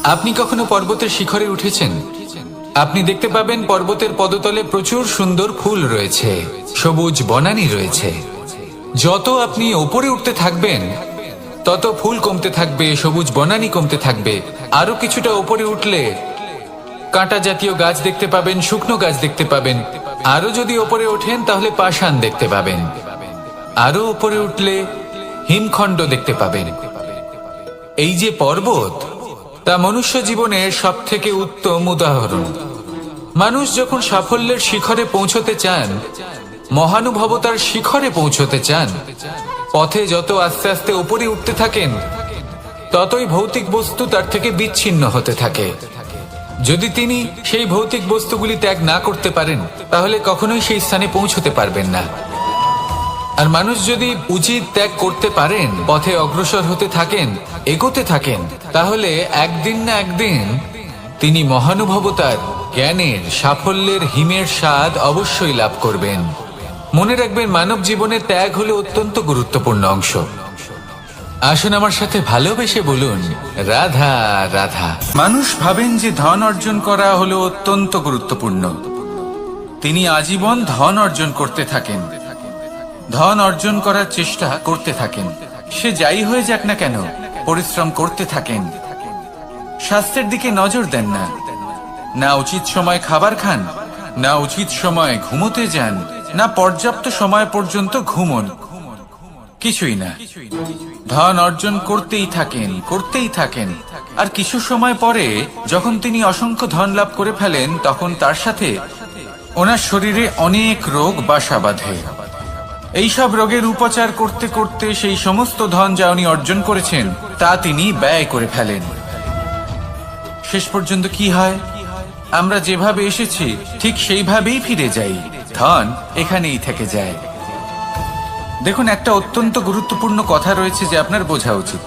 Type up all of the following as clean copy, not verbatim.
আপনি কখনো পর্বতের শিখরে উঠেছেন? আপনি দেখতে পাবেন পর্বতের পদতলে প্রচুর সুন্দর ফুল রয়েছে, সবুজ বনানী রয়েছে। যত আপনি উপরে উঠতে থাকবেন তত ফুল কমতে থাকবে, সবুজ বনানী কমতে থাকবে। আরো কিছুটা উপরে উঠলে কাঁটা জাতীয় গাছ দেখতে পাবেন, শুকনো গাছ দেখতে পাবেন। আরো যদি উপরে ওঠেন তাহলে পাষাণ দেখতে পাবেন। আরো উপরে উঠলে হিমখণ্ড দেখতে পাবেন। এই যে পর্বত, তা মনুষ্য জীবনের সব থেকে উত্তম উদাহরণ। মানুষ যখন সাফল্যের শিখরে পৌঁছতে চান, মহানুভবতার শিখরে পৌঁছতে চান, পথে যত আস্তে আস্তে উপরে উঠতে থাকেন ততই ভৌতিক বস্তু তার থেকে বিচ্ছিন্ন হতে থাকে। যদি তিনি সেই ভৌতিক বস্তুগুলি ত্যাগ না করতে পারেন তাহলে কখনোই সেই স্থানে পৌঁছতে পারবেন না। আর মানুষ যদি উচিত ত্যাগ করতে পারেন, পথে অগ্রসর হতে থাকেন, এগোতে থাকেন, তাহলে একদিন না একদিন তিনি মহানুভবতার, জ্ঞানের, সাফল্যের হিমের স্বাদ অবশ্যই লাভ করবেন। মনে রাখবেন, মানব জীবনে ত্যাগ হলো অত্যন্ত গুরুত্বপূর্ণ অংশ। আসুন আমার সাথে ভালোবেসে বলুন, রাধা রাধা। মানুষ ভাবেন যে ধন অর্জন করা হলো অত্যন্ত গুরুত্বপূর্ণ। তিনি আজীবন ধন অর্জন করতে থাকেন, ধন অর্জন করার চেষ্টা করতে থাকেন। সে যাই হয়ে যাক না কেন, পরিশ্রম করতে থাকেন। স্বাস্থ্যের দিকে নজর দেন না, না উচিত সময় খাবার খান, না উচিত সময় ঘুমোতে যান, না পর্যাপ্ত সময় পর্যন্ত ঘুমন, কিছুই না। ধন অর্জন করতেই থাকেন, করতেই থাকেন। আর কিছু সময় পরে যখন তিনি অসংখ্য ধন লাভ করে ফেলেন, তখন তার সাথে ওনার শরীরে অনেক রোগ বাসা বাঁধে। এইসব রোগের উপচার করতে করতে সেই সমস্ত ধন যা উনি অর্জন করেছেন তা তিনি ব্যয় করে ফেলেন। শেষ পর্যন্ত কি হয়? আমরা যেভাবে এসেছি ঠিক সেইভাবেই ফিরে যাই, ধন এখানেই থেকে যায়। দেখুন, একটা অত্যন্ত গুরুত্বপূর্ণ কথা রয়েছে যে আপনার বোঝা উচিত।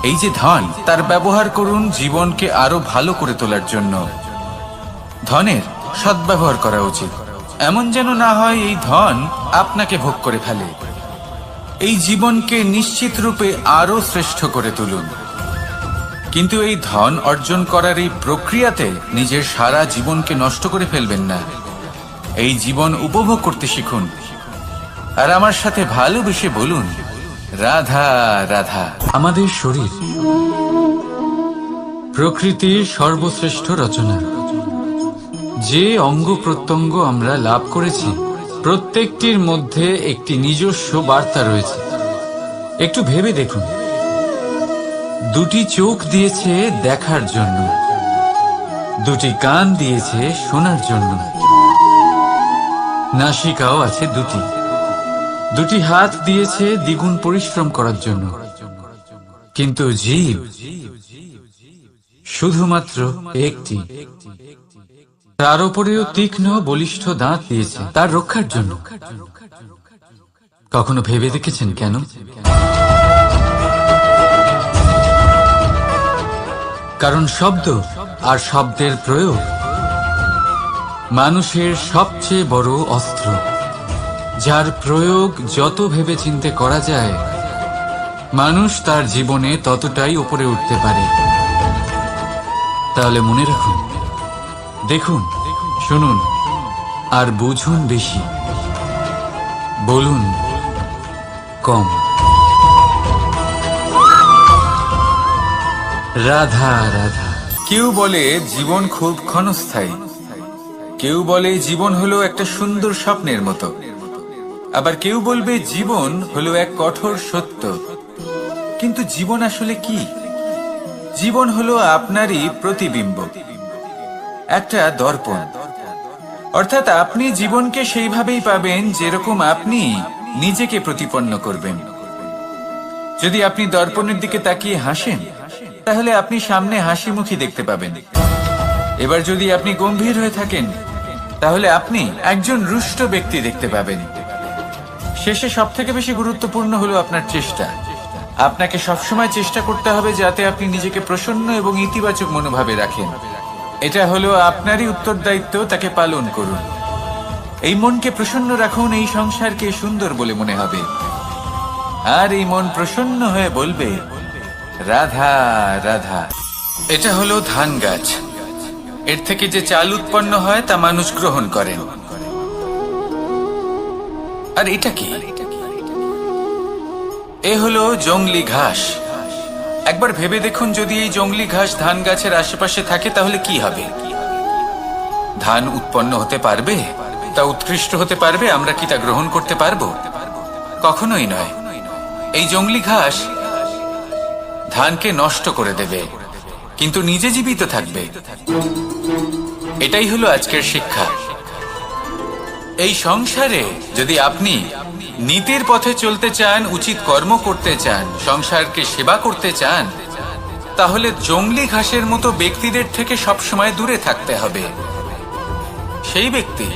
এই যে ধন, তার ব্যবহার করুন জীবনকে আরো ভালো করে তোলার জন্য। ধনের সদ্ব্যবহার করা উচিত, এমন যেন না হয় এই ধন আপনাকে ভোগ করে ফেলে। এই জীবনকে নিশ্চিত রূপে আরো শ্রেষ্ঠ করে তুলুন। কিন্তু এই ধন অর্জন করার এই প্রক্রিয়াতে নিজের সারা জীবনকে নষ্ট করে ফেলবেন না। এই জীবন উপভোগ করতে শিখুন। আর আমার সাথে ভালোবেসে বলুন, রাধা রাধা। আমাদের শরীর প্রকৃতির সর্বশ্রেষ্ঠ রচনা। যে অঙ্গ প্রত্যঙ্গ আমরা লাভ করেছি, প্রত্যেকটির মধ্যে একটি নিজস্ব বার্তা রয়েছে। একটু ভেবে দেখুন, দুটি চোখ দিয়েছে দেখার জন্য, দুটি কান দিয়েছে শোনার জন্য, নাসিকাও আছে দুটি, দুটি হাত দিয়েছে দ্বিগুণ পরিশ্রম করার জন্য। কিন্তু জীব শুধুমাত্র একটি। তার উপরেও তীক্ষ্ণ বলিষ্ঠ দাঁত দিয়েছে তার রক্ষার জন্য। কখনো ভেবে দেখেছেন কেন? কারণ শব্দ আর শব্দের প্রয়োগ মানুষের সবচেয়ে বড় অস্ত্র, যার প্রয়োগ যত ভেবেচিন্তে করা যায়, মানুষ তার জীবনে ততটাই উপরে উঠতে পারে। তাহলে মনে রাখুন, দেখুন, শুনুন আর বুঝুন বেশি, বলুন কম। রাধা রাধা। কেউ বলে জীবন খুব ক্ষণস্থায়ী, কেউ বলে জীবন হলো একটা সুন্দর স্বপ্নের মতো, আবার কেউ বলবে জীবন হলো এক কঠোর সত্য। কিন্তু জীবন আসলে কি? জীবন হলো আপনারই প্রতিবিম্ব, একটা দর্পণ। অর্থাৎ আপনি জীবনকে সেইভাবেই পাবেন যেরকম আপনি নিজেকে প্রতিপন্ন করবেন। যদি আপনি দর্পণের দিকে তাকিয়ে হাসেন, তাহলে আপনি সামনে হাসি মুখী দেখতে পাবেন। এবার যদি আপনি গম্ভীর হয়ে থাকেন, তাহলে আপনি একজন রুষ্ট ব্যক্তি দেখতে পাবেন। শেষে সবথেকে বেশি গুরুত্বপূর্ণ হলো আপনার চেষ্টা। আপনাকে সবসময় চেষ্টা করতে হবে যাতে আপনি নিজেকে প্রসন্ন এবং ইতিবাচক মনোভাবে রাখেন। এটা হলো আপনারই উত্তরদায়িত্ব, তাকে পালন করুন। এই মনকে প্রসন্ন রাখুন, এই সংসারকে সুন্দর বলে মনে হবে। আর এই মন প্রসন্ন হয়ে বলবে, রাধা রাধা। এটা হলো ধান গাছ। এর থেকে যে চাল উৎপন্ন হয় তা মানুষ গ্রহণ করেন। আর এটা কি? এ হলো জংলি ঘাস। একবার ভেবে দেখুন, যদি এই জংলি ঘাস ধান গাছের আশেপাশে থাকে তাহলে কি হবে? ধান উৎপন্ন হতে পারবে? তা উৎকৃষ্ট হতে পারবে? আমরা কি তা গ্রহণ করতে পারবো? কখনোই নয়। এই জংলি ঘাস ধানকে নষ্ট করে দেবে, কিন্তু নিজে জীবিত থাকবে। এটাই হলো আজকের শিক্ষা। এই সংসারে যদি আপনি নীতির পথে চলতে চান, উচিত কর্ম করতে চান, সংসারকে সেবা করতে চান, তাহলে জংলি ঘাসের মতো ব্যক্তিদের থেকে সবসময় দূরে থাকতে হবে। সেই ব্যক্তি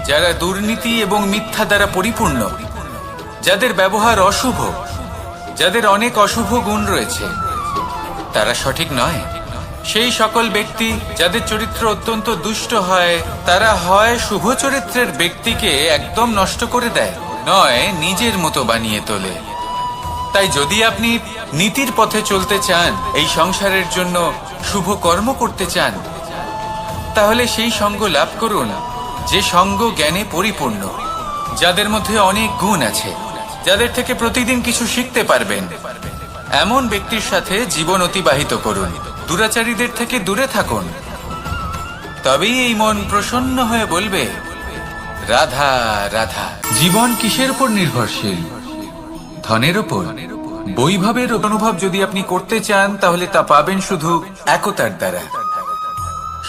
যারা দুর্নীতি এবং মিথ্যা দ্বারা পরিপূর্ণ, যাদের ব্যবহার অশুভ, যাদের অনেক অশুভ গুণ রয়েছে, তারা সঠিক নয়। সেই সকল ব্যক্তি যাদের চরিত্র অত্যন্ত দুষ্ট হয়, তারা হয় শুভ চরিত্রের ব্যক্তিকে একদম নষ্ট করে দেয়, নয় নিজের মতো বানিয়ে তোলে। তাই যদি আপনি নীতির পথে চলতে চান, এই সংসারের জন্য শুভ কর্ম করতে চান, তাহলে সেই সঙ্গ লাভ করুন যে সঙ্গ জ্ঞানে পরিপূর্ণ, যাদের মধ্যে অনেক গুণ আছে, যাদের থেকে প্রতিদিন কিছু শিখতে পারবেন। এমন ব্যক্তির সাথে জীবন অতিবাহিত করুন। দুরাচারীদের থেকে দূরে থাকুন। তবেই এই মন প্রসন্ন হয়ে বলবে, রাধা রাধা। জীবন কিসের উপর নির্ভরশীল? ধনের উপর, বৈভবের অনুভব যদি আপনি করতে চান, তাহলে তা পাবেন শুধু একতার দ্বারা,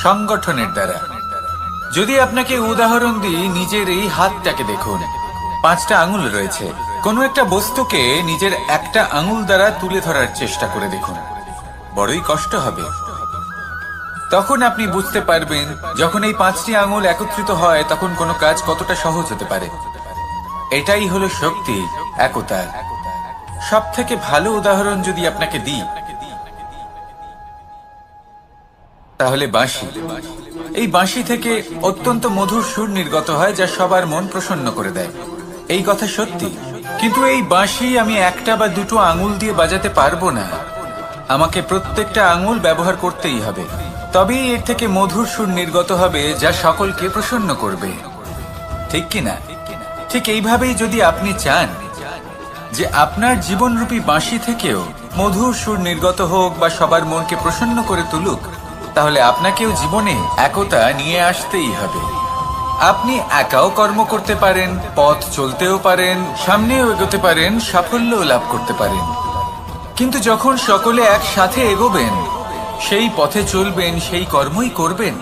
সংগঠনের দ্বারা। যদি আপনাকে উদাহরণ দিই, নিজের এই হাতটাকে দেখুন। 5টা আঙুল রয়েছে। কোনো একটা বস্তুকে নিজের একটা আঙুল দ্বারা তুলে ধরার চেষ্টা করে দেখুন, বড়ই কষ্ট হবে। তখন আপনি বুঝতে পারবেন, যখন এই 5টি আঙুল একত্রিত হয়, তখন কোনো কাজ কতটা সহজ হতে পারে। এটাই হলো শক্তি, একতার। সব থেকে ভালো উদাহরণ যদি আপনাকে দিই, তাহলে বাঁশি। এই বাঁশি থেকে অত্যন্ত মধুর সুর নির্গত হয়, যা সবার মন প্রসন্ন করে দেয়। এই কথা সত্যি। কিন্তু এই বাঁশি আমি একটা বা দুটো আঙুল দিয়ে বাজাতে পারবো না। আমাকে প্রত্যেকটা আঙুল ব্যবহার করতেই হবে, তবেই এর থেকে মধুর সুর নির্গত হবে, যা সকলকে প্রসন্ন করবে। ঠিক কিনা? ঠিক এইভাবেই যদি আপনি চান যে আপনার জীবনরূপী বাঁশি থেকেও মধুর সুর নির্গত হোক বা সবার মনকে প্রসন্ন করে তুলুক, তাহলে আপনাকেও জীবনে একতা নিয়ে আসতেই হবে। আপনি একাও কর্ম করতে পারেন, পথ চলতেও পারেন, সামনেও এগোতে পারেন, সাফল্যও লাভ করতে পারেন। কিন্তু যখন সকলে একসাথে এগোবেন, সেই পথে চলবেন, সেই কর্মই করবেন,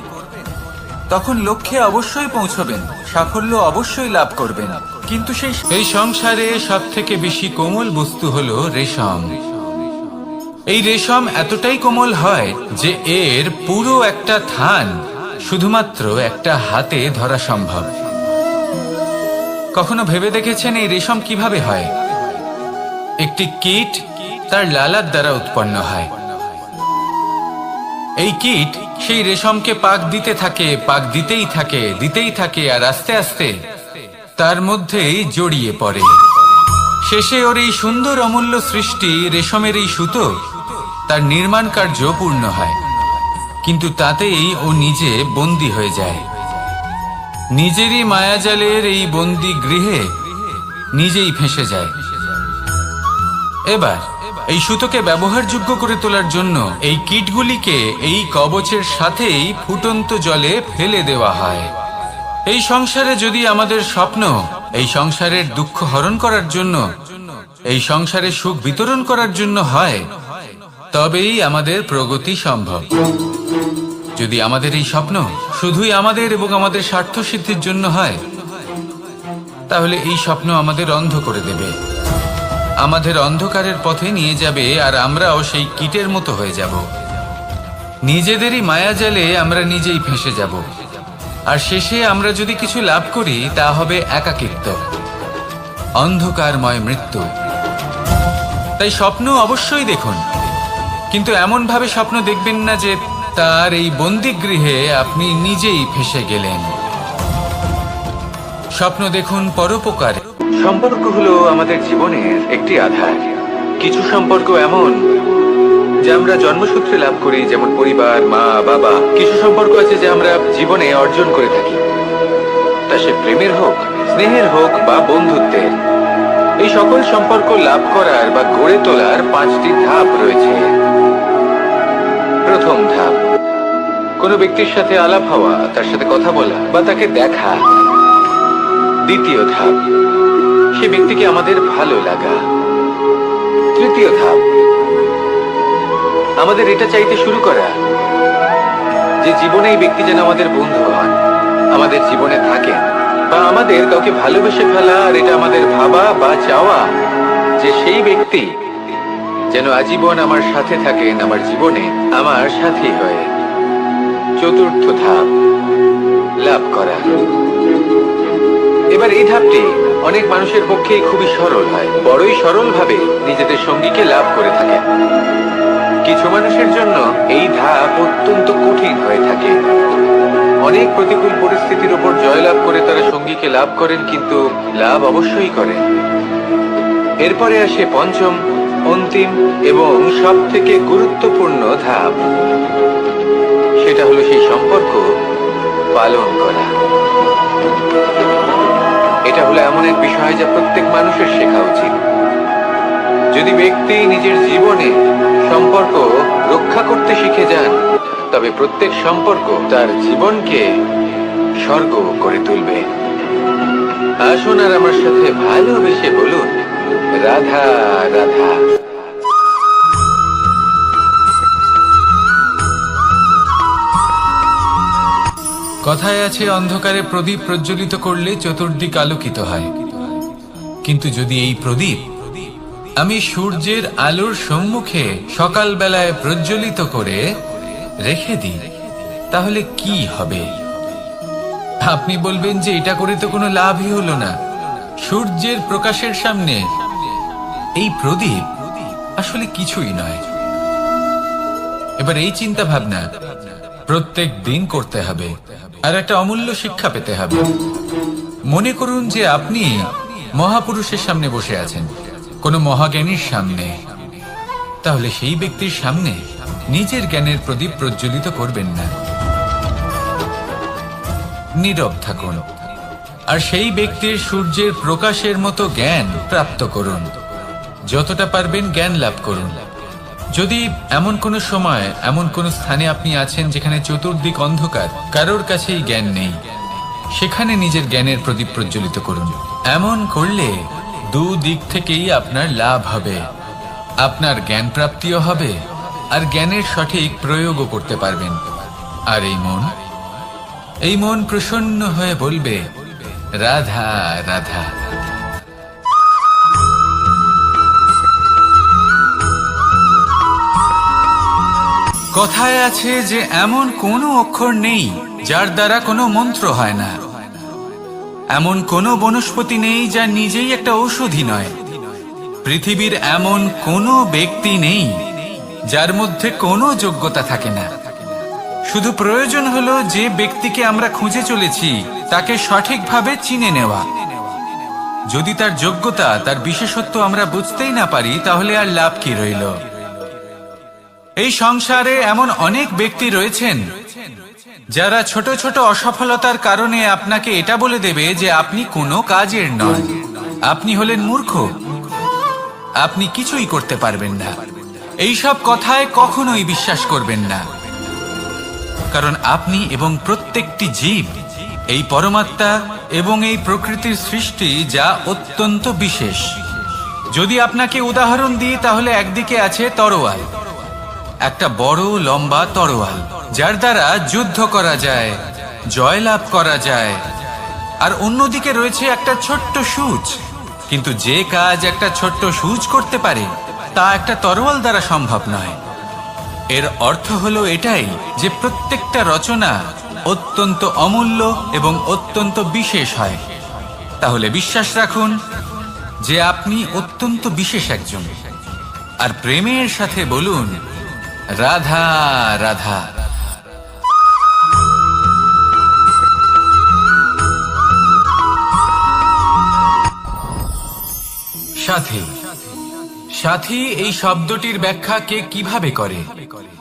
তখন লক্ষ্যে অবশ্যই পৌঁছবেন, সাফল্য অবশ্যই লাভ করবেন। কিন্তু এই সংসারে সব থেকে বেশি কোমল বস্তু হলো রেশম। এই রেশম এতটাই কোমল হয় যে এর পুরো একটা থান শুধুমাত্র একটা হাতে ধরা সম্ভব। কখনো ভেবে দেখেছেন এই রেশম কিভাবে হয়? একটি কীট তার লালার দ্বারা উৎপন্ন হয়। এই কীট সেই রেশমকে পাক দিতে থাকে, পাক দিতেই থাকে, দিতেই থাকে, আর আস্তে আস্তে তার মধ্যেই জড়িয়ে পড়ে। শেষে ওর এই সুন্দর অমূল্য সৃষ্টি রেশমের এই সুতো, তার নির্মাণ কার্য পূর্ণ হয়। কিন্তু তাতেই ও নিজে বন্দী হয়ে যায়। নিজেরই মায়াজালের এই বন্দী গৃহে নিজেই ফেঁসে যায়। এবার এই সুতোকে ব্যবহারযোগ্য করে তোলার জন্য এই কীটগুলিকে এই কবচের সাথেই ফুটন্ত জলে ফেলে দেওয়া হয়। এই সংসারে যদি আমাদের স্বপ্ন এই সংসারের দুঃখ হরণ করার জন্য, এই সংসারে সুখ বিতরণ করার জন্য হয়, তবেই আমাদের প্রগতি সম্ভব। যদি আমাদের এই স্বপ্ন শুধুই আমাদের এবং আমাদের স্বার্থ সিদ্ধির জন্য হয়, তাহলে এই স্বপ্ন আমাদের অন্ধ করে দেবে, আমাদের অন্ধকারের পথে নিয়ে যাবে, আর আমরাও সেই কীটের মতো হয়ে যাব। নিজেদেরই মায়াজালে আমরা নিজেই ফেঁসে যাব, আর শেষে আমরা যদি কিছু লাভ করি, তা হবে একাকিত্ব, অন্ধকারময় মৃত্যু। তাই স্বপ্ন অবশ্যই দেখুন, কিন্তু এমন ভাবে স্বপ্ন দেখবেন না যে তার এই বন্দিগৃহে আপনি নিজেই ফেঁসে গেলেন। স্বপ্ন দেখুন পরোপকারে। সম্পর্ক হলো আমাদের জীবনের একটি আধার। কিছু সম্পর্ক এমন যা আমরা জন্মসূত্রে লাভ করি, যেমন পরিবার, মা, বাবা। কিছু সম্পর্ক আছে যা আমরা জীবনে অর্জন করে থাকি, তা সে প্রেমের হোক, স্নেহের হোক বা বন্ধুত্বের। এই সকল সম্পর্ক লাভ করার বা গড়ে তোলার 5টি ধাপ রয়েছে। প্রথম ধাপ, কোনো ব্যক্তির সাথে আলাপ হওয়া, তার সাথে কথা বলা বা তাকে দেখা। দ্বিতীয় ধাপ, সে ব্যক্তিকে আমাদের ভালো লাগা। তৃতীয় ধাপ, আমাদের এটা চাইতে শুরু করা যে জীবনে এই ব্যক্তি যেন আমাদের বন্ধু হন, আমাদের জীবনে থাকেন, বা আমাদের কাউকে ভালোবেসে ফেলা। আর এটা আমাদের ভাবা বা চাওয়া যে সেই ব্যক্তি যেন আজীবন আমার সাথে থাকেন, আমার জীবনে আমার সাথী হয়ে। চতুর্থ ধাপ, লাভ করা। এবার এই ধাপটি অনেক মানুষের পক্ষেই খুবই সরল হয়, বড়ই সরলভাবে নিজেদের সঙ্গীকে লাভ করে থাকে। কিছু মানুষের জন্য এই ধাপ অত্যন্ত কঠিন হয়ে থাকে। অনেক প্রতিকূল পরিস্থিতির উপর জয়লাভ করে তারা সঙ্গীকে লাভ করেন, কিন্তু লাভ অবশ্যই করেন। এরপরে আসে পঞ্চম, অন্তিম এবং সব থেকে গুরুত্বপূর্ণ ধাপ। সেটা হলো সেই সম্পর্ক পালন করা। এটা হলো এমন এক বিষয় যা প্রত্যেক মানুষের শেখা উচিত। যদি ব্যক্তি নিজের জীবনে সম্পর্ক রক্ষা করতে শিখে যান, তবে প্রত্যেক সম্পর্ক তার জীবনকে স্বর্গ করে তুলবে। আসুন আর আমার সাথে ভালোবেসে বলুন, রাধা রাধা। কথায় আছে, অন্ধকারে প্রদীপ প্রজ্বলিত করলে চতুর্দিক আলোকিত হয়। কিন্তু যদি এই প্রদীপ আমি সূর্যের আলোর সম্মুখে সকালবেলায় প্রজ্বলিত করে রেখে দিই, তাহলে কি হবে? আপনি বলবেন যে এটা করে তো কোনো লাভই হলো না। সূর্যের প্রকাশের সামনে এই প্রদীপ আসলে কিছুই নয়। এবার এই চিন্তা ভাবনা প্রত্যেক দিন করতে হবে, আর একটা অমূল্য শিক্ষা পেতে হবে। মনে করুন যে আপনি মহাপুরুষের সামনে বসে আছেন, কোনো মহাজ্ঞানীর সামনে। তাহলে সেই ব্যক্তির সামনে নিজের জ্ঞানের প্রদীপ প্রজ্বলিত করবেন না, নীরব থাকুন, আর সেই ব্যক্তির সূর্যের প্রকাশের মতো জ্ঞান প্রাপ্ত করুন। যতটা পারবেন জ্ঞান লাভ করুন। যদি এমন কোনো সময়, এমন কোনো স্থানে আপনি আছেন যেখানে চতুর্দিক অন্ধকার, কারোর কাছেই জ্ঞান নেই, সেখানে নিজের জ্ঞানের প্রদীপ প্রজ্বলিত করুন। এমন করলে দুদিক থেকেই আপনার লাভ হবে। আপনার জ্ঞান প্রাপ্তিও হবে, আর জ্ঞানের সঠিক প্রয়োগও করতে পারবেন। আর এই মন প্রসন্ন হয়ে বলবে, রাধা রাধা। কথায় আছে যে এমন কোনো অক্ষর নেই যার দ্বারা কোনো মন্ত্র হয় না। এমন কোনো বনস্পতি নেই যা নিজেই একটা ঔষধি নয়। পৃথিবীর এমন কোনো ব্যক্তি নেই যার মধ্যে কোনো যোগ্যতা থাকে না। শুধু প্রয়োজন হলো যে ব্যক্তিকে আমরা খুঁজে চলেছি তাকে সঠিকভাবে চিনে নেওয়া। যদি তার যোগ্যতা, তার বিশেষত্ব আমরা বুঝতেই না পারি, তাহলে আর লাভ কি রইল? এই সংসারে এমন অনেক ব্যক্তি রয়েছেন যারা ছোট ছোট অসফলতার কারণে আপনাকে এটা বলে দেবে যে আপনি কোনো কাজের নন, আপনি হলেন মূর্খ, আপনি কিছুই করতে পারবেন না। এইসব কথায় কখনোই বিশ্বাস করবেন না, কারণ আপনি এবং প্রত্যেকটি জীব এই পরমাত্মা এবং এই প্রকৃতির সৃষ্টি, যা অত্যন্ত বিশেষ। যদি আপনাকে উদাহরণ দিই, তাহলে একদিকে আছে তরোয়াল, একটা বড় লম্বা তরোয়াল, যার দ্বারা যুদ্ধ করা যায়, জয়লাভ করা যায়। আর অন্যদিকে রয়েছে একটা ছোট্ট সূঁচ। কিন্তু যে কাজ একটা ছোট্ট সূঁচ করতে পারে, তা একটা তরোয়াল দ্বারা সম্ভব নয়। এর অর্থ হলো এটাই যে প্রত্যেকটা রচনা অত্যন্ত অমূল্য এবং অত্যন্ত বিশেষ হয়। তাহলে বিশ্বাস রাখুন যে আপনি অত্যন্ত বিশেষ একজন, আর প্রেমের সাথে বলুন, রাধা রাধা। সাথী, সাথী এই শব্দটির ব্যাখ্যা কে কিভাবে করে?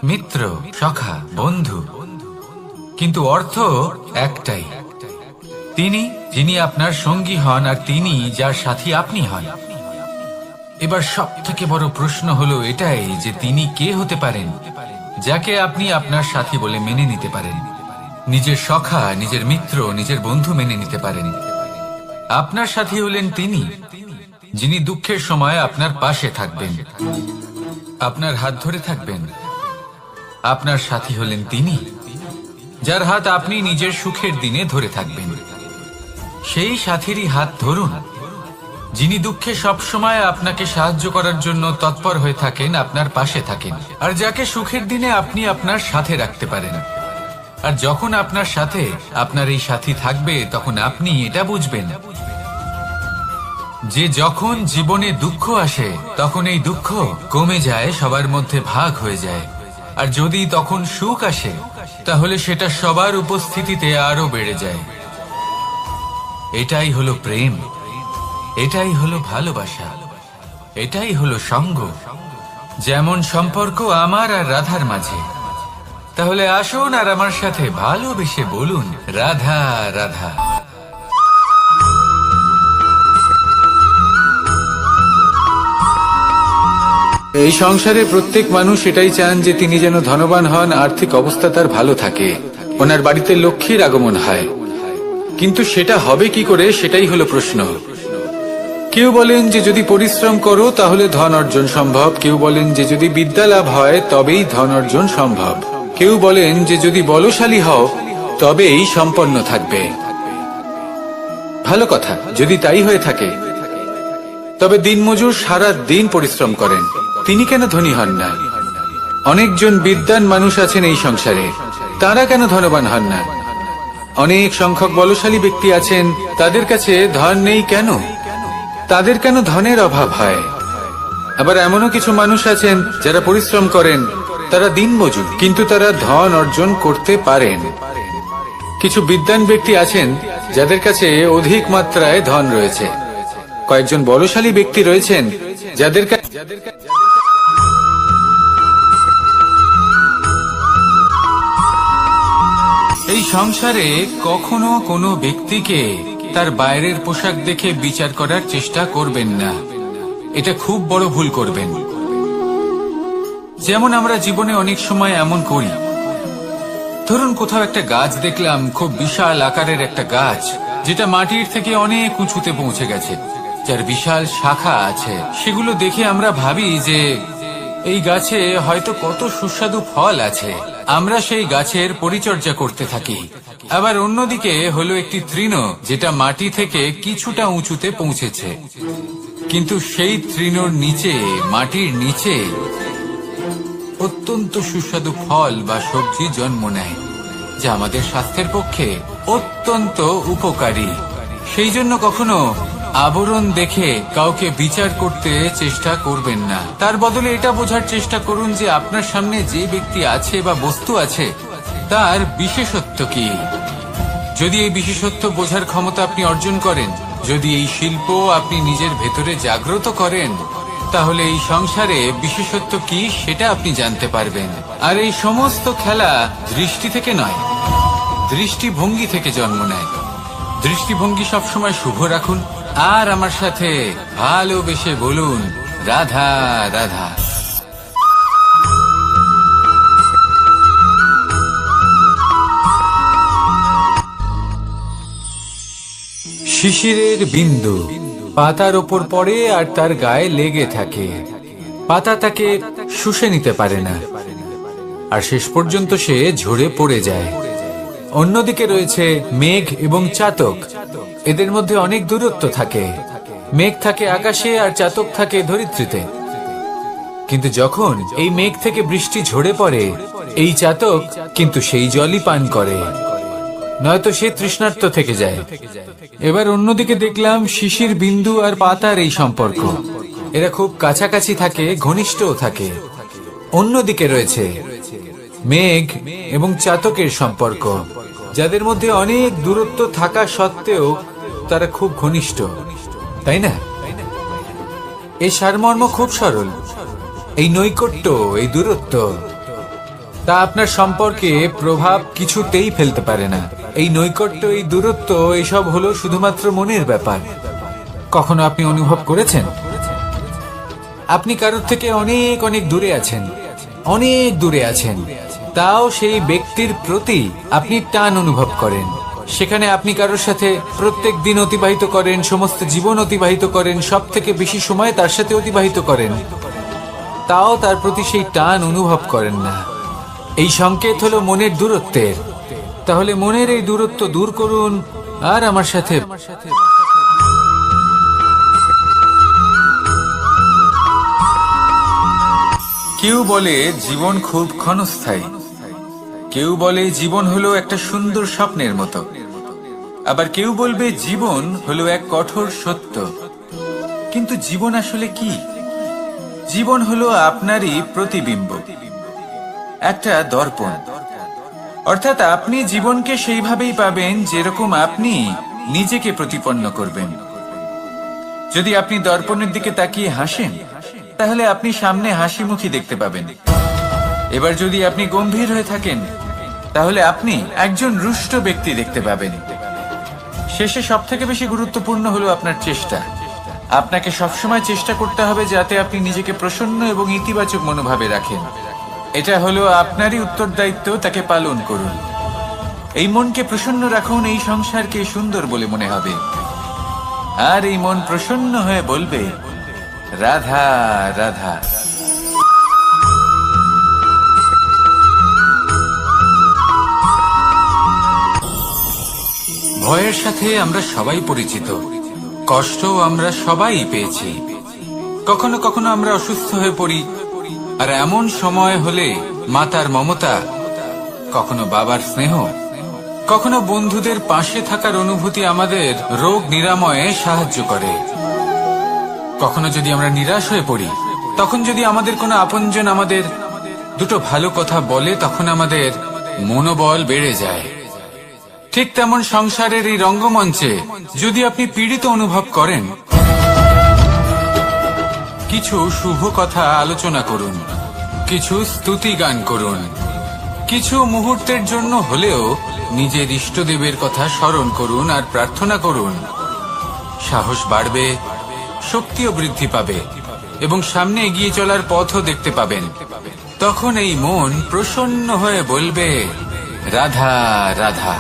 মিত্র, সখা, বন্ধু। কিন্তু অর্থ একটাই, তিনি যিনি আপনার সঙ্গী হন আর তিনি যার সাথী আপনি হন। এবার সব থেকে বড় প্রশ্ন হলো এটাই যে তিনি কে হতে পারেন যাকে আপনি আপনার সাথী বলে মেনে নিতে পারেন, নিজের সখা, নিজের মিত্র, নিজের বন্ধু মেনে নিতে পারেন। আপনার সাথী হলেন তিনি যিনি দুঃখের সময় আপনার পাশে থাকবেন, আপনার হাত ধরে থাকবেন। আপনার সাথী হলেন তিনি যার হাত আপনি নিজের সুখের দিনে ধরে থাকবেন। সেই সাথীরই হাত ধরুন যিনি দুঃখে সবসময় আপনাকে সাহায্য করার জন্য তৎপর হয়ে থাকেন, আপনার পাশে থাকেন, আর যাকে সুখের দিনে আপনি আপনার সাথে রাখতে পারেন। আর যখন আপনার সাথে আপনার এই সাথী থাকবে তখন আপনি এটা বুঝবেন যে যখন জীবনে দুঃখ আসে তখন এই দুঃখ কমে যায়, সবার মধ্যে ভাগ হয়ে যায়। আর যদি তখন সুখ আসে তাহলে সেটা সবার উপস্থিতিতে আরো বেড়ে যায়। এটাই হলো প্রেম, এটাই হলো ভালোবাসা, এটাই হলো সঙ্গ। যেমন সম্পর্ক আমার আর রাধার মাঝে। তাহলে আসুন আর আমার সাথে ভালোবেসে বলুন, রাধা রাধা। এই সংসারে প্রত্যেক মানুষ এটাই চান যে তিনি যেন ধনবান হন, আর্থিক অবস্থা তার ভালো থাকে, ওনার বাড়িতে লক্ষ্মীর আগমন হয়। কিন্তু সেটা হবে কি করে, সেটাই হলো প্রশ্ন। কেউ বলেন যে যদি পরিশ্রম করো তাহলে ধন অর্জন সম্ভব, কেউ বলেন যে যদি বিদ্যা লাভ হয় তবেই ধন অর্জন সম্ভব, কেউ বলেন যে যদি বলশালী হও তবেই সম্পন্ন থাকবে। ভালো কথা, যদি তাই হয়ে থাকে তবে দিনমজুর সারা দিন পরিশ্রম করেন, তিনি কেন ধনী হন না? অনেকজন বিদ্বান মানুষ আছেন এই সংসারে, তারা কেন ধনবান হন না? অনেক সংখ্যক বলশালী ব্যক্তি আছেন, তাদের কাছে ধন নেই কেন? তাদের কেন ধনের অভাব হয়? আবার এমনও কিছু মানুষ আছেন যারা পরিশ্রম করেন, তারা দিনমজুর, কিন্তু তারা ধন অর্জন করতে পারেন। কিছু বিদ্বান ব্যক্তি আছেন যাদের কাছে অধিক মাত্রায় ধন রয়েছে। কয়েকজন বলশালী ব্যক্তি রয়েছেন যাদের এই সংসারে কখনো কোনো ব্যক্তিকে তার বাইরের পোশাক দেখে বিচার করার চেষ্টা করবেন না, এটা খুব বড় ভুল করবেন। যেমন আমরা জীবনে অনেক সময় এমন করি, ধরুন কোথাও একটা গাছ দেখলাম, খুব বিশাল আকারের একটা গাছ, যেটা মাটির থেকে অনেক উঁচুতে পৌঁছে গেছে, যার বিশাল শাখা আছে। সেগুলো দেখে আমরা ভাবি যে এই গাছে হয়তো কত সুস্বাদু ফল আছে, আমরা সেই গাছের পরিচর্যা করতে থাকি। আবার অন্যদিকে হলো একটি তৃণ যেটা মাটি থেকে কিছুটা উঁচুতে পৌঁছেছে, কিন্তু সেই তৃণর নিচে, মাটির নিচে অত্যন্ত সুস্বাদু ফল বা সবজি জন্ম নেয়, যা আমাদের স্বাস্থ্যের পক্ষে অত্যন্ত উপকারী। সেই জন্য কখনো আবরণ দেখে কাউকে বিচার করতে চেষ্টা করবেন না, তার বদলে এটা বোঝার চেষ্টা করুন যে আপনার সামনে যে ব্যক্তি আছে বা বস্তু আছে তার বিশেষত্ব কি। যদি এই বিশেষত্ব বোঝার ক্ষমতা আপনি অর্জন করেন, যদি এই শিল্প আপনি নিজের ভেতরে জাগ্রত করেন, তাহলে এই সংসারে বিশেষত্ব কি সেটা আপনি জানতে পারবেন। আর এই সমস্ত খেলা দৃষ্টি থেকে নয়, দৃষ্টিভঙ্গি থেকে জন্ম নেয়। দৃষ্টিভঙ্গি সবসময় শুভ রাখুন আর আমার সাথে ভালোবেসে বলুন, রাধা রাধা। শিশিরের বিন্দু পাতার ওপর পড়ে আর তার গায়ে লেগে থাকে, পাতা তাকে শুষে নিতে পারে না, আর শেষ পর্যন্ত সে ঝরে পড়ে যায়। অন্যদিকে রয়েছে মেঘ এবং চাতক, এদের মধ্যে অনেক দূরত্ব থাকে। মেঘ থাকে আকাশে আর চাতক থাকে ধরিত্রীতে। কিন্তু যখন এই মেঘ থেকে বৃষ্টি ঝরে পড়ে, এই চাতক কিন্তু সেই জলই পান করে, নয়তো সে তৃষ্ণার্ত থেকে যায়। এবার অন্যদিকে দেখলাম শিশির বিন্দু আর পাতার এই সম্পর্ক, এরা খুব কাছাকাছি থাকে, ঘনিষ্ঠও থাকে। অন্যদিকে রয়েছে মেঘ এবং চাতকের সম্পর্ক, যাদের মধ্যে অনেক দূরত্ব থাকা সত্ত্বেও তারা খুব ঘনিষ্ঠ, তাই না? এই সারমর্ম খুব সরল। এই নৈকট্য, এই দূরত্ব, তা আপনার সম্পর্কে প্রভাব কিছুতেই ফেলতে পারে না। এই নৈকট্য, এই দূরত্ব, এইসব হলো শুধুমাত্র মনের ব্যাপার। কখনো আপনি অনুভব করেছেন আপনি কারোর থেকে অনেক অনেক দূরে আছেন, অনেক দূরে আছেন, তাও সেই ব্যক্তির প্রতি আপনি টান অনুভব করেন। সেখানে আপনি কারোর সাথে প্রত্যেক দিন অতিবাহিত করেন, সমস্ত জীবন অতিবাহিত করেন, সব থেকে বেশি সময় তার সাথে অতিবাহিত করেন, তাও তার প্রতি সেই টান অনুভব করেন না। এই সংকেত হলো মনের দূরত্বের। তাহলে মনের এই দূরত্ব দূর করুন আর আমার সাথে। কেউ বলে জীবন খুব ক্ষণস্থায়ী, কেউ বলে জীবন হলো একটা সুন্দর স্বপ্নের মতো, আবার কেউ বলবে জীবন হলো এক কঠোর সত্য। কিন্তু জীবন আসলে কি? জীবন হলো আপনারই প্রতিবিম্ব, একটা দর্পণ। অর্থাৎ আপনি জীবনকে সেইভাবেই পাবেন যেরকম আপনি নিজেকে প্রতিপন্ন করবেন। যদি আপনি দর্পণের দিকে তাকিয়ে হাসেন, তাহলে আপনি সামনে হাসি মুখী দেখতে পাবেন। এবার যদি আপনি গম্ভীর হয়ে থাকেন, তাহলে আপনি একজন রুষ্ট ব্যক্তি দেখতে পাবেন। শেষে সব থেকে বেশি গুরুত্বপূর্ণ হলো আপনার চেষ্টা। আপনাকে সবসময় চেষ্টা করতে হবে যাতে আপনি নিজেকে প্রসন্ন এবং ইতিবাচক মনোভাবে রাখেন। এটা হলো আপনারই উত্তরদায়িত্ব, তাকে পালন করুন। এই মনকে প্রসন্ন রাখুন, এই সংসারকে সুন্দর বলে মনে হবে। আর এই মন প্রসন্ন হয়ে বলবে, রাধা রাধা। ভয়ের সাথে আমরা সবাই পরিচিত, কষ্ট আমরা সবাই পেয়েছি। কখনো কখনো আমরা অসুস্থ হয়ে পড়ি, আর এমন সময় হলে মাতার মমতা, কখনো বাবার স্নেহ, কখনো বন্ধুদের পাশে থাকার অনুভূতি আমাদের রোগ নিরাময়ে সাহায্য করে। কখনো যদি আমরা নিরাশ হয়ে পড়ি, তখন যদি আমাদের কোনো আপনজন আমাদের দুটো ভালো কথা বলে, তখন আমাদের মনোবল বেড়ে যায়। ঠিক তেমন সংসারের এই রঙ্গমঞ্চে যদি আপনি পীড়িত অনুভব করেন, কিছু শুভ কথা আলোচনা করুন, কিছু স্তুতি গান করুন, কিছু মুহূর্তের জন্য হলেও নিজের ইষ্টদেবের কথা স্মরণ করুন আর প্রার্থনা করুন। সাহস বাড়বে, শক্তিও বৃদ্ধি পাবে এবং সামনে এগিয়ে চলার পথও দেখতে পাবেন। তখন এই মন প্রসন্ন হয়ে বলবে, রাধা রাধা।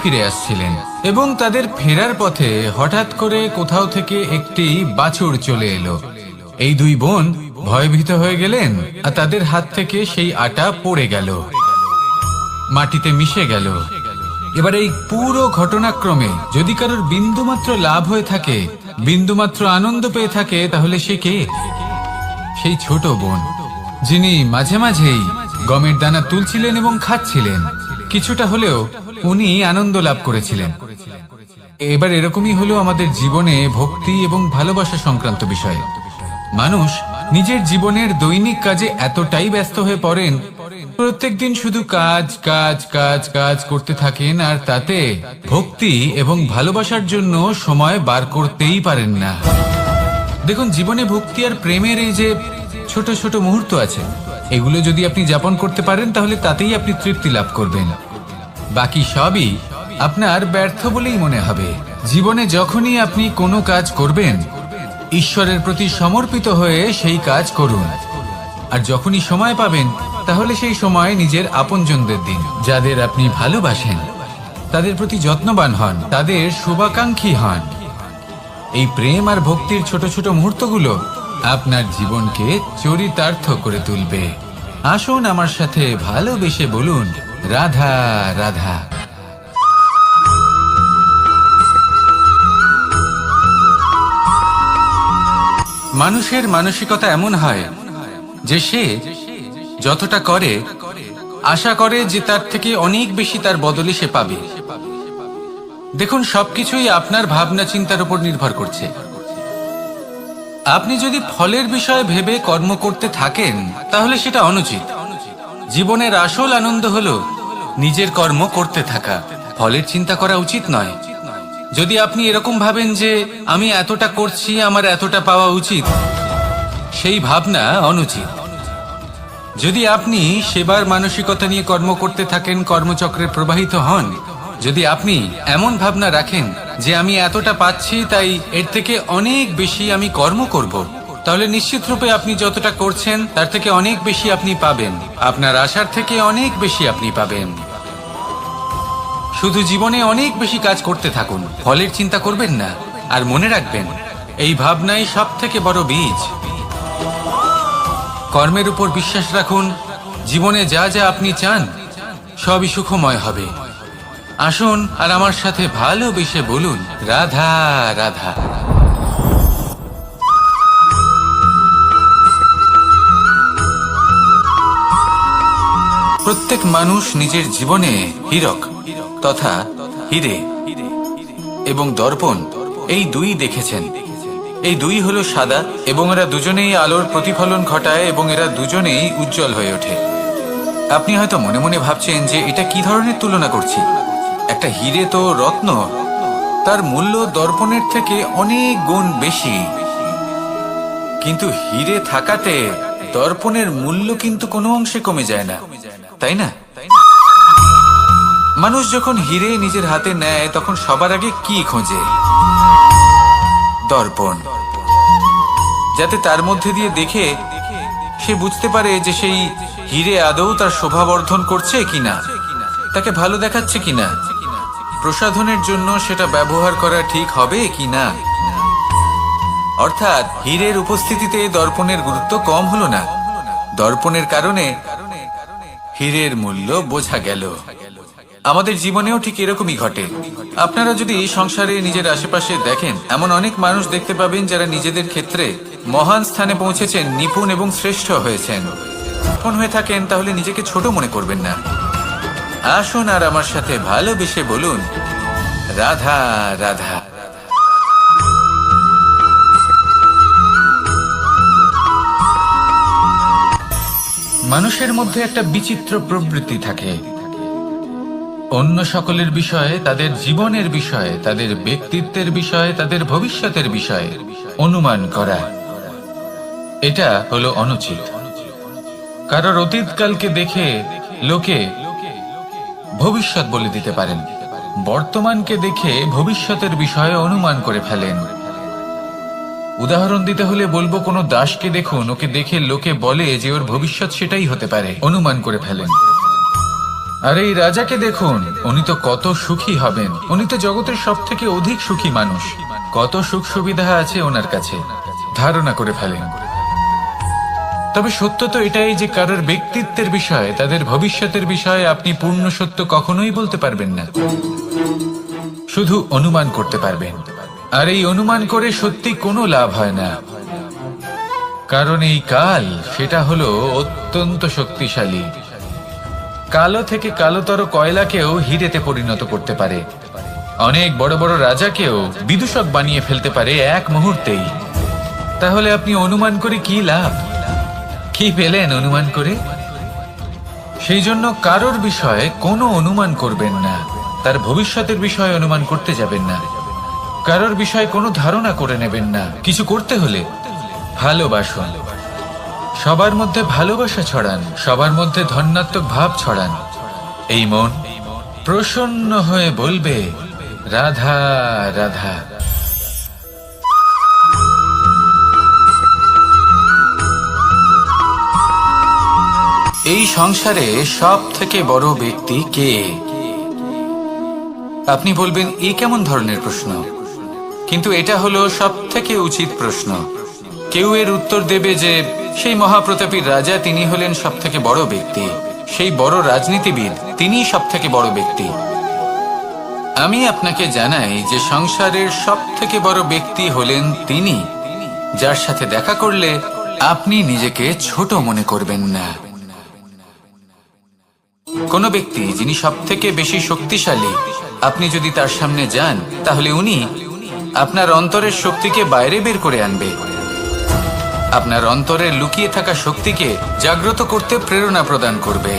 ফিরে আসছিলেন এবং তাদের ফেরার পথে হঠাৎ করে কোথাও থেকে একটি বাছুর চলে এলো। এই দুই বোন ভয়ভীত হয়ে গেলেন আর তাদের হাত থেকে সেই আটা পড়ে গেল, মাটিতে মিশে গেল। এবার এই পুরো ঘটনাক্রমে যদি কারোর বিন্দুমাত্র লাভ হয়ে থাকে, বিন্দুমাত্র আনন্দ পেয়ে থাকে, তাহলে সে কে? সেই ছোট বোন, যিনি মাঝে মাঝেই গমের দানা তুলছিলেন এবং খাচ্ছিলেন। কিছুটা হলেও উনি আনন্দ লাভ করেছিলেন। এবার এরকমই হলো আমাদের জীবনে ভক্তি এবং ভালোবাসা সংক্রান্ত বিষয়ে। মানুষ নিজের জীবনের দৈনিক কাজে এতটাই ব্যস্ত হয়ে পড়েন, প্রত্যেকদিন শুধু কাজ কাজ কাজ কাজ করতে থাকেন, আর তাতে ভক্তি এবং ভালোবাসার জন্য সময় বার করতেই পারেন না। দেখুন, জীবনে ভক্তি আর প্রেমের এই যে ছোট ছোট মুহূর্ত আছে, এগুলো যদি আপনি যাপন করতে পারেন, তাহলে তাতেই আপনি তৃপ্তি লাভ করবেন। বাকি সবই আপনার ব্যর্থ বলেই মনে হবে। জীবনে যখনই আপনি কোনো কাজ করবেন, ঈশ্বরের প্রতি সমর্পিত হয়ে সেই কাজ করুন। আর যখনই সময় পাবেন, তাহলে সেই সময় নিজের আপনজনদের দিন। যাদের আপনি ভালোবাসেন তাদের প্রতি যত্নবান হন, তাদের শুভাকাঙ্ক্ষী হন। এই প্রেম আর ভক্তির ছোট ছোট মুহূর্তগুলো আপনার জীবনকে চরিতার্থ করে তুলবে। আসুন আমার সাথে ভালোবেসে বলুন, রাধা রাধা। মানুষের মানসিকতা এমন হয় যে সে যতটা করে আশা করে যে তার থেকে অনেক বেশি তার বদলে সে পাবে। দেখুন, সবকিছুই আপনার ভাবনা চিন্তার উপর নির্ভর করছে। আপনি যদি ফলের বিষয়ে ভেবে কর্ম করতে থাকেন, তাহলে সেটা অনুচিত। জীবনের আসল আনন্দ হলো নিজের কর্ম করতে থাকা। ফলের চিন্তা করা উচিত নয়। যদি আপনি এরকম ভাবেন যে আমি এতটা করছি, আমার এতটা পাওয়া উচিত, সেই ভাবনা অনুচিত। যদি আপনি সেবার মানসিকতা নিয়ে কর্ম করতে থাকেন, কর্মচক্রে প্রবাহিত হন, যদি আপনি এমন ভাবনা রাখেন যে আমি এতটা পাচ্ছি, তাই এর থেকে অনেক বেশি আমি কর্ম করব, তাহলে নিশ্চিত রূপে আপনি যতটা করছেন তার থেকে অনেক বেশি আপনি পাবেন। আপনার আশার থেকে অনেক বেশি আপনি পাবেন। শুধু জীবনে অনেক বেশি কাজ করতে থাকুন, ফলের চিন্তা করবেন না। আর মনে রাখবেন, এই ভাবনাই সব থেকে বড় বীজ। কর্মের উপর বিশ্বাস রাখুন। জীবনে যা যা আপনি চান সবই সুখময় হবে। আসুন আর আমার সাথে ভালোবেসে বলুন, রাধা রাধা। প্রত্যেক মানুষ নিজের জীবনে হীরক তথা হিরে এবং দর্পণ, এই দুই দেখেছেন। এই দুই হলো সাদা এবং এরা দুজনেই আলোর প্রতিফলন ঘটায় এবং এরা দুজনেই উজ্জ্বল হয়ে ওঠে। আপনি হয়তো মনে মনে ভাবছেন যে এটা কি ধরনের তুলনা করছি। একটা হিরে তো রত্ন, তার মূল্য দর্পণের থেকে অনেক গুণ বেশি। কিন্তু হিরে থাকাতে দর্পণের মূল্য কিন্তু কোনো অংশে কমে যায় না, তাই না? মানুষ যখন হিরে নিজের হাতে নেয় তখন সবার আগে কি খোঁজে? দর্পণ, যাতে তার মধ্যে দিয়ে দেখে সে বুঝতে পারে যে সেই হিরে আদৌ তার শোভাবর্ধন করছে কিনা, তাকে ভালো দেখাচ্ছে কিনা, প্রসাধনের জন্য সেটা ব্যবহার করা ঠিক হবে কিনা। অর্থাৎ হীরের উপস্থিতিতে দর্পণের গুরুত্ব কম হলো না। দর্পণের কারণে হীরের মূল্য বোঝা গেল। আমাদের জীবনেও ঠিক এরকমই ঘটে। আপনারা যদি সংসারে নিজের আশেপাশে দেখেন, এমন অনেক মানুষ দেখতে পাবেন যারা নিজেদের ক্ষেত্রে মহান স্থানে পৌঁছেছেন, নিপুণ এবং শ্রেষ্ঠ হয়েছেন। যখন হয়ে থাকেন তাহলে নিজেকে ছোট মনে করবেন না। আসুন আর আমার সাথে ভালোবেসে বলুন, রাধা রাধা। মানুষের মধ্যে একটা বিচিত্র প্রবৃত্তি থাকে, অন্য সকলের বিষয়ে, তাদের জীবনের বিষয়ে, তাদের ব্যক্তিত্বের বিষয়ে, তাদের ভবিষ্যতের বিষয়ে অনুমান করা। এটা হলো অনুচিত। কারোর অতীতকালকে দেখে লোকে ভবিষ্যৎ বলে দিতে পারেন, বর্তমানকে দেখে ভবিষ্যতের বিষয়ে অনুমান করে ফেলেন। উদাহরণ দিতে হলে বলবো, কোনো দাসকে দেখুন, ওকে দেখে লোকে বলে যে ওর ভবিষ্যৎ সেটাই হতে পারে, অনুমান করে ফেলেন। আর এই রাজাকে দেখুন, উনি তো কত সুখী হবেন, উনি তো জগতের সব থেকে অধিক সুখী মানুষ, কত সুখ সুবিধা আছে ওনার কাছে, ধারণা করে ফেলেন। তবে সত্য তো এটাই যে কারোর ব্যক্তিত্বের বিষয়ে, তাদের ভবিষ্যতের বিষয়ে আপনি পূর্ণ সত্য কখনোই বলতে পারবেন না, শুধু অনুমান করতে পারবেন। আর এই অনুমান করে সত্যি কোনো লাভ হয় না, কারণ এই কাল সেটা হলো অত্যন্ত শক্তিশালী। কালো থেকে কালোতর কয়লাকেও হিরেতে পরিণত করতে পারে, অনেক বড় বড় রাজাকেও বিদূষক বানিয়ে ফেলতে পারে এক মুহূর্তেই। তাহলে আপনি অনুমান করে কি লাভ? কি পেলেন অনুমান করে? সেই জন্য কারোর বিষয়ে কোনো অনুমান করবেন না, তার ভবিষ্যতের বিষয়ে অনুমান করতে যাবেন না, কারোর বিষয়ে কোনো ধারণা করে নেবেন না। কিছু করতে হলে ভালোবাসুন, সবার মধ্যে ভালোবাসা ছড়ান, সবার মধ্যে ধন্যাত্মক ভাব ছড়ান। এই মন প্রসন্ন হয়ে বলবে, রাধা রাধা। এই সংসারে সব থেকে বড় ব্যক্তি কে? আপনি বলবেন, এ কেমন ধরনের প্রশ্ন? কিন্তু এটা হলো সব থেকে উচিত প্রশ্ন। কেউ এর উত্তর দেবে যে সেই মহাপ্রতাপী রাজা, তিনি হলেন সব থেকে বড় ব্যক্তি, সেই বড় রাজনীতিবিদ, তিনিই সব থেকে বড় ব্যক্তি। আমি আপনাকে জানাই যে সংসারের সব থেকে বড় ব্যক্তি হলেন তিনি, যার সাথে দেখা করলে আপনি নিজেকে ছোট মনে করবেন না। কোন ব্যক্তি যিনি সব থেকে বেশি শক্তিশালী, আপনি যদি তার সামনে যান তাহলে উনি আপনার অন্তরের শক্তিকে বাইরে বের করে আনবে, আপনার অন্তরের লুকিয়ে থাকা শক্তিকে জাগ্রত করতে প্রেরণা প্রদান করবে।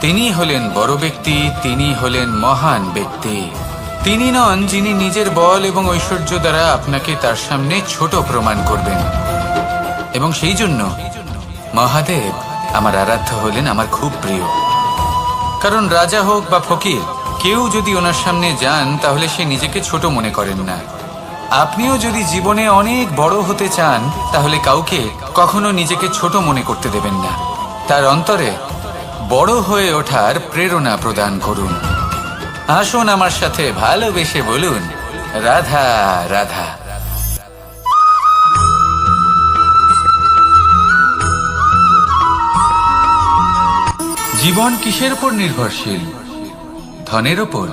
তিনি হলেন বড় ব্যক্তি, তিনি হলেন মহান ব্যক্তি। তিনি নন যিনি নিজের বল এবং ঐশ্বর্য দ্বারা আপনাকে তার সামনে ছোট প্রমাণ করবেন। এবং সেই জন্য মহাদেব আমার আরাধ্য হলেন আমার খুব প্রিয়। কারণ রাজা হোক বা ফকির, কেউ যদি ওনার সামনে যান তাহলে সে নিজেকে ছোট মনে করেন না। আপনিও যদি জীবনে অনেক বড় হতে চান তাহলে কাউকে কখনো নিজেকে ছোট মনে করতে দেবেন না। তার অন্তরে বড় হয়ে ওঠার প্রেরণা প্রদান করুন। আসুন আমার সাথে ভালোবেসে বলুন, রাধা রাধা। জীবন কিসের উপর নির্ভরশীল? ধনের ওপর।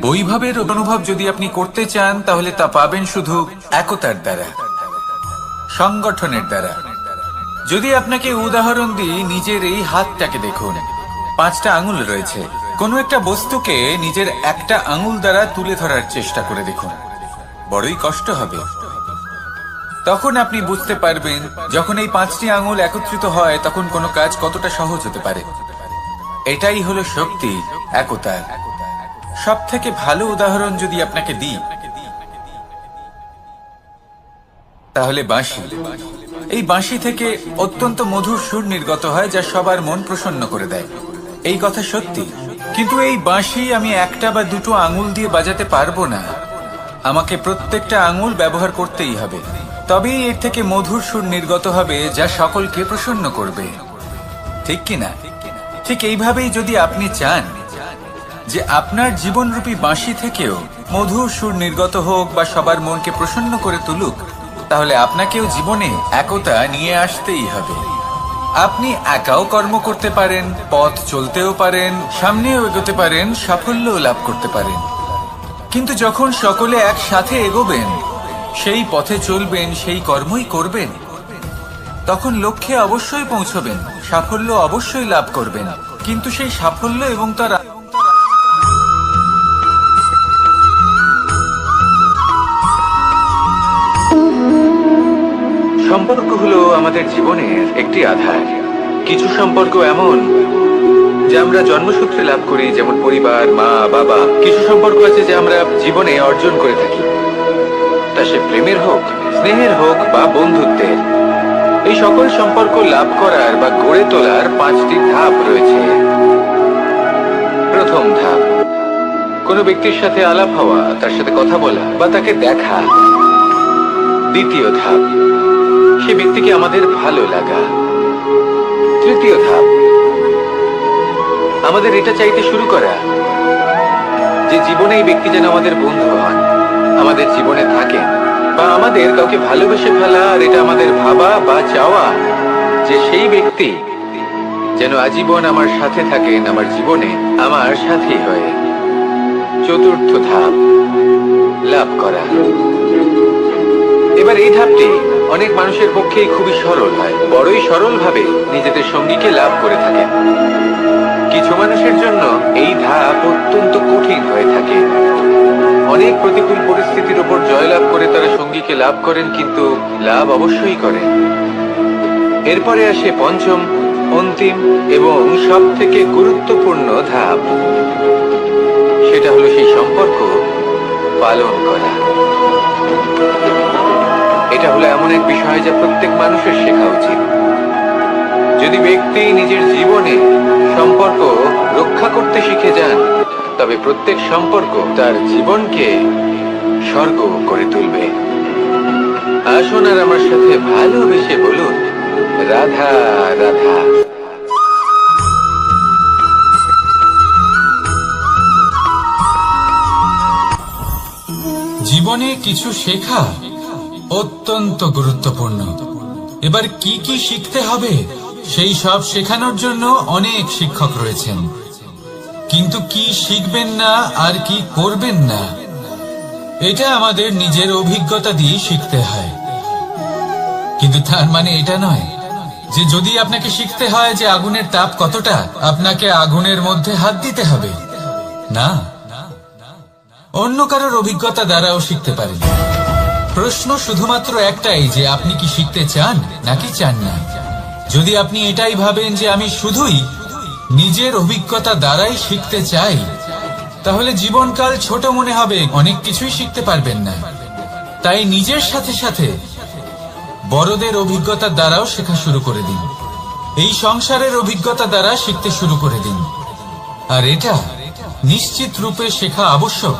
বৈভবের অনুভব যদি আপনি করতে চান তাহলে তা পাবেন শুধু একতার দ্বারা, সংগঠনের দ্বারা। যদি আপনাকে উদাহরণ দিই, নিজের এই হাতটাকে দেখুন। 5টা আঙুল রয়েছে। কোনো একটা বস্তুকে নিজের একটা আঙুল দ্বারা তুলে ধরার চেষ্টা করে দেখুন, বড়ই কষ্ট হবে। তখন আপনি বুঝতে পারবেন যখন এই 5টি আঙুল একত্রিত হয় তখন কোনো কাজ কতটা সহজ হতে পারে। এটাই হলো শক্তি, একতার। সব থেকে ভালো উদাহরণ যদি আপনাকে দিই তাহলে বাঁশি। এই বাঁশি থেকে অত্যন্ত মধুর সুর নির্গত হয় যা সবার মন প্রসন্ন করে দেয়। এই কথা সত্যি। কিন্তু এই বাঁশি আমি একটা বা দুটো আঙুল দিয়ে বাজাতে পারবো না। আমাকে প্রত্যেকটা আঙুল ব্যবহার করতেই হবে, তবেই এর থেকে মধুর সুর নির্গত হবে যা সকলকে প্রসন্ন করবে। ঠিক কিনা? ঠিক এইভাবেই যদি আপনি চান যে আপনার জীবনরূপী বাঁশি থেকেও মধুর সুর নির্গত হোক বা সবার মনকে প্রসন্ন করে তুলুক, তাহলে আপনাকেও জীবনে একতা নিয়ে আসতেই হবে। আপনি একাও কর্ম করতে পারেন, পথ চলতেও পারেন, সামনেও এগোতে পারেন, সাফল্যও লাভ করতে পারেন। কিন্তু যখন সকলে একসাথে এগোবেন, সেই পথে চলবেন, সেই কর্মই করবেন, তখন লক্ষ্যে অবশ্যই পৌঁছবেন, সাফল্য অবশ্যই লাভ করবেন। কিন্তু সেই সাফল্য এবং তার সম্পর্ক হলো আমাদের জীবনের একটি আধার। কিছু সম্পর্ক এমন যা আমরা জন্মসূত্রে লাভ করি, যেমন পরিবার, মা, বাবা। কিছু সম্পর্ক আছে যা আমরা জীবনে অর্জন করে থাকি, তা সে প্রেমের হোক, স্নেহের হোক বা বন্ধুত্বের। এই সকল সম্পর্ক লাভ করার বা গড়ে তোলার 5টি ধাপ রয়েছে। প্রথম ধাপ, কোনো ব্যক্তির সাথে আলাপ হওয়া, তার সাথে কথা বলা বা তাকে দেখা। দ্বিতীয় ধাপ, সে ব্যক্তিকে আমাদের ভালো লাগা। তৃতীয় ধাপ, আমাদের এটা চাইতে শুরু করা যে জীবনে এই ব্যক্তি যেন আমাদের বন্ধু হন, আমাদের জীবনে থাকেন, বা আমাদের কাউকে ভালোবেসে ফেলা আর এটা আমাদের ভাবা বা চাওয়া যে সেই ব্যক্তি যেন আজীবন আমার সাথে থাকেন, আমার জীবনে আমার সাথী হয়ে। চতুর্থ ধাপ, লাভ করা। এবার এই ধাপটি অনেক মানুষের পক্ষেই খুবই সরল হয়, বড়ই সরলভাবে নিজেদের সঙ্গীকে লাভ করে থাকেন। কিছু মানুষের জন্য এই ধাপ অত্যন্ত কঠিন হয়ে থাকে। অনেক প্রতিকূল পরিস্থিতির উপর জয়লাভ করে তারা সঙ্গীকে লাভ করেন, কিন্তু লাভ অবশ্যই করেন। এরপরে আসে পঞ্চম, অন্তিম এবং সব থেকে গুরুত্বপূর্ণ ধাপ। সেটা হলো সেই সম্পর্ক পালন করা। এটা হলো এমন এক বিষয় যা প্রত্যেক মানুষের শেখা উচিত। যদি ব্যক্তি নিজের জীবনে সম্পর্ক রক্ষা করতে শিখে যান, তবে প্রত্যেক সম্পর্ক তার জীবনকে স্বর্গ করে তুলবে। আসুন আর আমার সাথে ভালোবেসে বলুন, রাধা রাধা। জীবনে কিছু শেখা অত্যন্ত গুরুত্বপূর্ণ। এবার কি কি শিখতে হবে সেই সব শেখানোর জন্য অনেক শিক্ষক রয়েছেন, কিন্তু কি শিখবেন না আর কি করবেন না এটা আমাদের নিজের অভিজ্ঞতা দিয়ে শিখতে হয়। কিন্তু তার মানে এটা নয় যে যদি আপনাকে শিখতে হয় যে আগুনের তাপ কতটা, আপনাকে আগুনের মধ্যে হাত দিতে হবে। না, অন্য কারোর অভিজ্ঞতা দ্বারাও শিখতে পারেন। প্রশ্ন শুধুমাত্র একটাই যে আপনি কি শিখতে চান নাকি চান না। যদি আপনি এটাই ভাবেন যে আমি শুধুই নিজের অভিজ্ঞতা দ্বারাই শিখতে চাই, তাহলে জীবনকাল ছোট মনে হবে, অনেক কিছুই শিখতে পারবেন না। তাই নিজের সাথে সাথে বড়দের অভিজ্ঞতার দ্বারাও শেখা শুরু করে দিন। এই সংসারের অভিজ্ঞতা দ্বারা শিখতে শুরু করে দিন। আর এটা নিশ্চিত রূপে শেখা আবশ্যক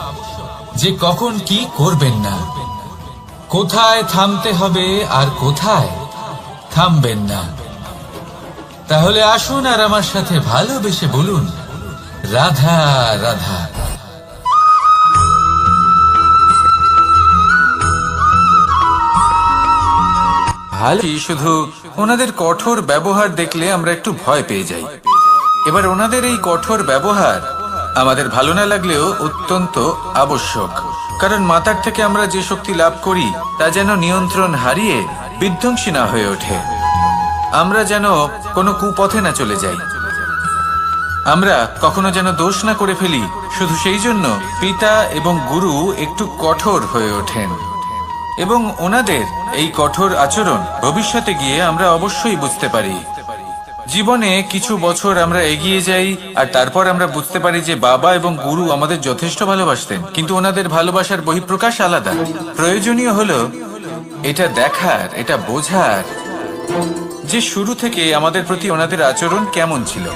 যে কখন কি করবেন না, কোথায় থামতে হবে আর কোথায় থামবেন না। তাহলে আসুন আর আমার সাথে ভালোবেসে বলুন, রাধা রাধা। ভালো, শুধু ওনাদের কঠোর ব্যবহার দেখলে আমরা একটু ভয় পেয়ে যাই। এবার ওনাদের এই কঠোর ব্যবহার আমাদের ভালো না লাগলেও অত্যন্ত আবশ্যক, কারণ মাতার থেকে আমরা যে শক্তি লাভ করি তা যেন নিয়ন্ত্রণ হারিয়ে বিধ্বংসী না হয়ে ওঠে। আমরা যেন কোনো কুপথে না চলে যাই, আমরা কখনো যেন দোষ না করে ফেলি। শুধু সেই জন্য পিতা এবং গুরু একটু কঠোর হয়ে ওঠেন, এবং ওনাদের এই কঠোর আচরণ ভবিষ্যতে গিয়ে আমরা অবশ্যই বুঝতে পারি। জীবনে কিছু বছর আমরা এগিয়ে যাই আর তারপর আমরা বুঝতে পারি যে বাবা এবং গুরু আমাদের যথেষ্ট ভালোবাসতেন, কিন্তু ওনাদের ভালোবাসার বহিঃপ্রকাশ আলাদা। প্রয়োজনীয় হলো এটা দেখার, এটা বোঝার যে শুরু থেকে আমাদের প্রতি ওনাদের আচরণ কেমন ছিল।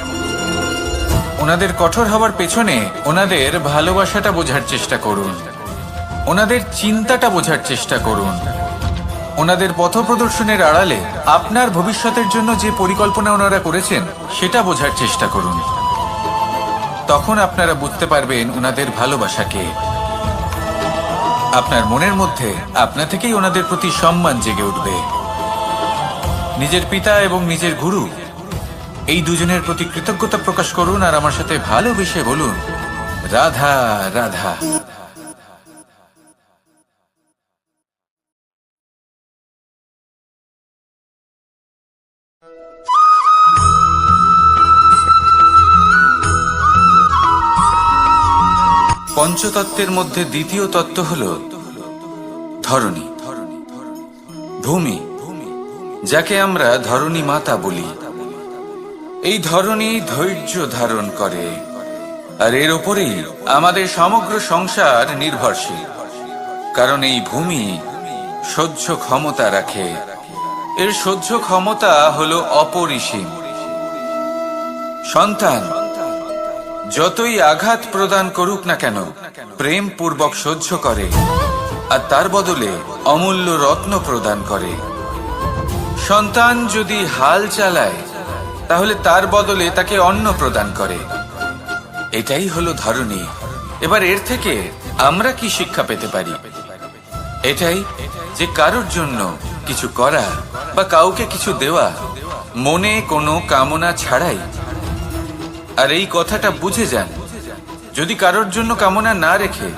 ওনাদের কঠোর হওয়ার পেছনে ওনাদের ভালোবাসাটা বোঝার চেষ্টা করুন, ওনাদের চিন্তাটা বোঝার চেষ্টা করুন, ওনাদের পথপ্রদর্শনের আড়ালে আপনার ভবিষ্যতের জন্য যে পরিকল্পনা ওনারা করেছেন সেটা বোঝার চেষ্টা করুন। তখন আপনারা বুঝতে পারবেন ওনাদের ভালোবাসাকে। আপনার মনের মধ্যে আপনা থেকেই ওনাদের প্রতি সম্মান জেগে উঠবে। নিজের পিতা এবং নিজের গুরু এই দুজনের প্রতি কৃতজ্ঞতা প্রকাশ করুন আর আমার সাথে ভালোবেসে বলুন, রাধা রাধা। পঞ্চতত্ত্বের মধ্যে দ্বিতীয় তত্ত্ব হল ধরণী, ভূমি, যাকে আমরা ধরণী মাতা বলি। এই ধরণী ধৈর্য ধারণ করে, আর এর উপরেই আমাদের সমগ্র সংসার নির্ভরশীল। কারণ এই ভূমি সহ্য ক্ষমতা রাখে, এর সহ্য ক্ষমতা হলো অপরিসীম। সন্তান যতই আঘাত প্রদান করুক না কেন প্রেম পূর্বক সহ্য করে, আর তার বদলে অমূল্য রত্ন প্রদান করে। সন্তান যদি হাল চালায় তাহলে তার বদলে তাকে অন্ন প্রদান করে। এটাই হলো ধরণী। এবার এর থেকে আমরা কি শিক্ষা পেতে পারি? এটাই যে কারোর জন্য কিছু করা বা কাউকে কিছু দেওয়া মনে কোনো কামনা ছাড়াই। আর এই কথাটা বুঝে যান, যদি কারোর জন্য কামনা না রেখে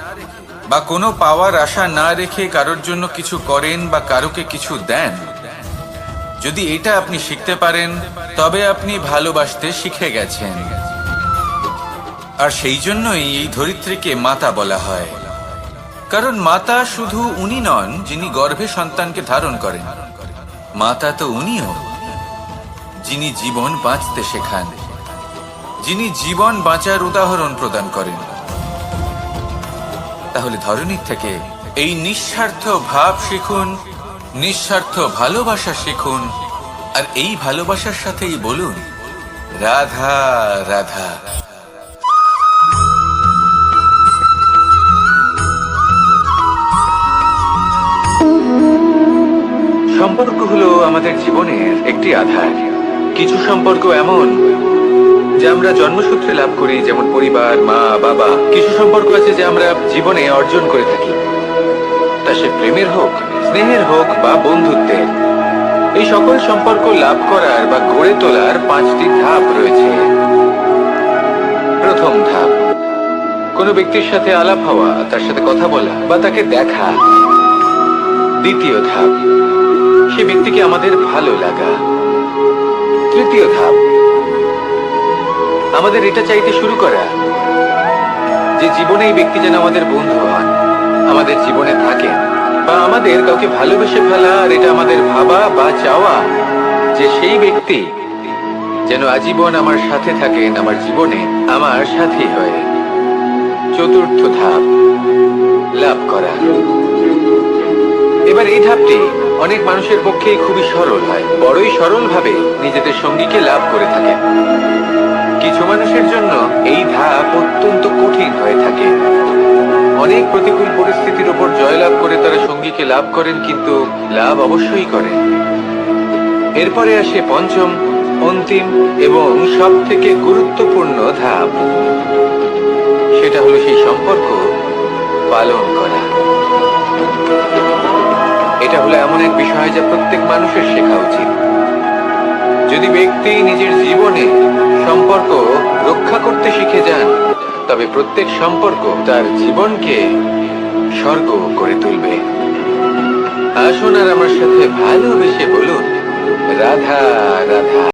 বা কোনো পাওয়ার আশা না রেখে কারোর জন্য কিছু করেন বা কারোকে কিছু দেন, যদি এটা আপনি শিখতে পারেন তবে আপনি ভালোবাসতে শিখে গেছেন। আর সেই জন্যই এই ধরিত্রীকে মাতা বলা হয়, কারণ মাতা শুধু উনি নন যিনি গর্ভে সন্তানকে ধারণ করেন, মাতা তো উনিও যিনি জীবন বাঁচতে শেখান, যিনি জীবন বাঁচার উদাহরণ প্রদান করেন। তাহলে ধরণীর থেকে এই নিঃস্বার্থ ভাব শিখুন, নিঃস্বার্থ ভালোবাসা শিখুন, আর এই ভালোবাসার সাথেই বলুন, রাধা রাধা। সম্পর্ক হলো আমাদের জীবনের একটি আধার। কিছু সম্পর্ক এমন যা আমরা জন্মসূত্রে লাভ করি, যেমন পরিবার, মা, বাবা। কিছু সম্পর্ক আছে যে আমরা জীবনে অর্জন করে থাকি, তা সে প্রেমের হোক, স্নেহের হোক বা বন্ধুত্বের। এই সকল সম্পর্ক লাভ করার বা গড়ে তোলার 5টি ধাপ রয়েছে। প্রথম ধাপ, কোনো ব্যক্তির সাথে আলাপ হওয়া, তার সাথে কথা বলা বা তাকে দেখা। দ্বিতীয় ধাপ, সে ব্যক্তিকে আমাদের ভালো লাগা। তৃতীয় ধাপ, আমাদের এটা চাইতে শুরু করা যে জীবনে এই ব্যক্তি যেন আমাদের বন্ধু হন, আমাদের জীবনে থাকেন, বা আমাদের কাউকে ভালোবেসে ফেলা। আর এটা আমাদের ভাবা বা চাওয়া যে সেই ব্যক্তি যেন আজীবন আমার সাথে থাকেন, আমার জীবনে আমার সাথী হয়ে। চতুর্থ ধাপ, লাভ করা। এবার এই ধাপটি অনেক মানুষের পক্ষেই খুবই সরল হয়, বড়ই সরল ভাবে নিজেদের সঙ্গীকে লাভ করে থাকে। কিছু মানুষের জন্য এই ধাপ অত্যন্ত কঠিন হয়ে থাকে। অনেক প্রতিকূল পরিস্থিতির উপর জয়লাভ করে তারা সঙ্গীকে লাভ করেন, কিন্তু লাভ অবশ্যই করেন। এরপরে আসে পঞ্চম, অন্তিম এবং সব থেকে গুরুত্বপূর্ণ ধাপ। সেটা হলো সেই সম্পর্ক পালন করা। এটা হলো এমন এক বিষয় যা প্রত্যেক মানুষের শেখা উচিত। যদি ব্যক্তি নিজের জীবনে সম্পর্ক রক্ষা করতে শিখে যান, তবে প্রত্যেক সম্পর্ক তার জীবনকে স্বর্গ করে তুলবে। আসুন আর আমার সাথে ভালোবেসে বলুন, রাধা রাধা।